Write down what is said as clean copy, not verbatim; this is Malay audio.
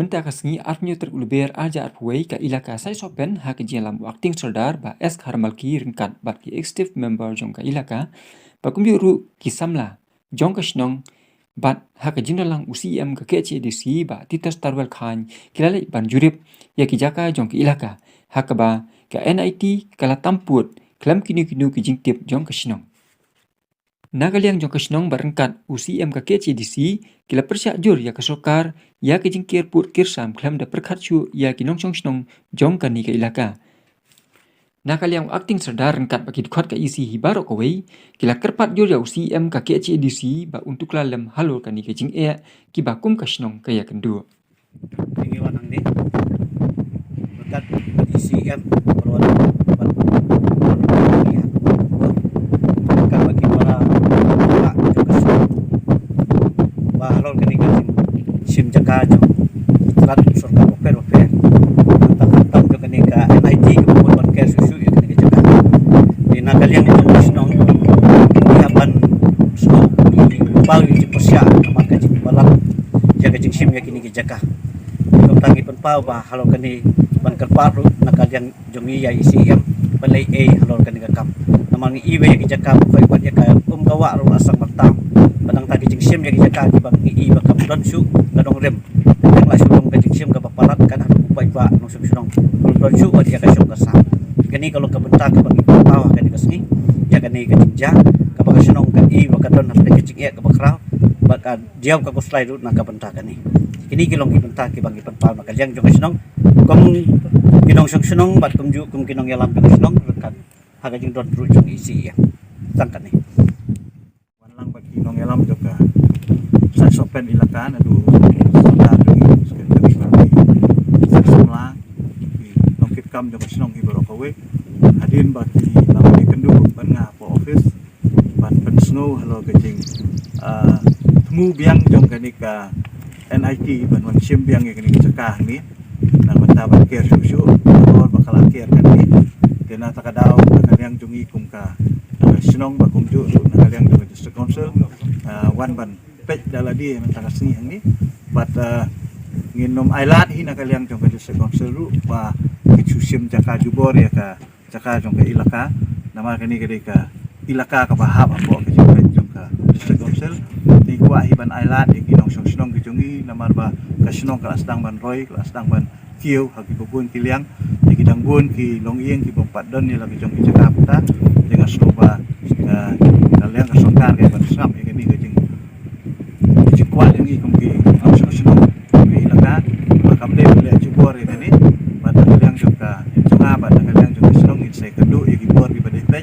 Menta kasngi arnyo teruluber aja arpuai ka Elaka Saitsohpen ha kejialam wakting serdar ba es harmalki ringkat bat ki executive member jong ka Elaka ba kumbiuru ki samla jong ka shnong bat ha kejinalang U CEM ka KHADC ba titas tarwel khan kilale ban jurip ya ki jaka jong ka Elaka ha ka ba ka NIIT kala tamput kelam kinu ki jingtip jong ka shnong Nagaliang jong kasnong barengkat U CEM ka KHADC kila persyak jur ya kasokar ya ke jingkerpud kirsam klam da perkhatsu ya ki nongchong snong jong ka ni ka Elaka. Nagaliang acting serdar rengkat bagi dukhat ka isi hibarok kawai kila kerpat jur ya U CEM ka KHADC ba untuk lalem halor ka ni ka jing ki bakum kasnong ka ya kendu. Ini wanang ni berkat UCM perwakilan halor kini kan sim jaka jo terat surga oper tak jo kini ka NIIT kemudian ke susu ya kini jaka di nagalian itu masnong diapan so bal di persia nama kaji palat jaga jing sim ya kini jaka untuk tangi penpau ba halor kini ban kerparu nagalian jongi ya UCM balai halor kini kam nama ni iwe ya jaka koi buat ya ka gawa ru asang bertam padang tadi jing sim ya jaka bang i bakam don su gadong rem yang la sulung ka jing sim ka palat kan hadu pai ba no sum sunong don su dia ka syong ka sa kini kalau ka bentak ka bang tawa ka dikasni ya kani ka jingja ka bang sunong kan i baka don hadu ka jing ka bakrau baka diau ka kuslai ru na ka bentak kani kini kilong ki bentak ki bang ipan pa maka jang jong sunong kom kinong sung sunong bat kum ju kum kinong yalam ka sunong rekan haga jing don ru jong isi ya tangkan ni Ki Nongialam juga Saitsohpen Elaka adu sudah dari sekali bagi semla di nongkit kam juga senong hibaro kawe hadin bagi lama di kendu ban ngapo office ban pensno halo kecing temu biang jong kanika NIIT ban wan sim biang ya kanika cekah ni nang mentaban care susu or bakal care kan ni kena takadau takadang jungi kum ka senong bakum ju nakaliang juga district council wan ban pej daladi mentang sini yang ni bat nginom ailat hi nakaliang juga district council ru ba kicusim jaka jubor ya ka jaka juga Elaka nama kini ka Elaka ka bahap apo ke juga district council di kuah hi ban ailat di kinong senong kijungi nama ba ka senong ka asdang ban roy ka asdang ban kieu hagi bubun kiliang di kidang bun ki longieng ki bompat don ni lagi jong jaka puta dengan sloba kalian kesongkar kayak bersam ya kini kecing kuat yang ikum ki langsung senang ki Elaka makam dia boleh jubor ya kini pada kalian juga pada kalian juga senang saya kedua ya ki bor ki badai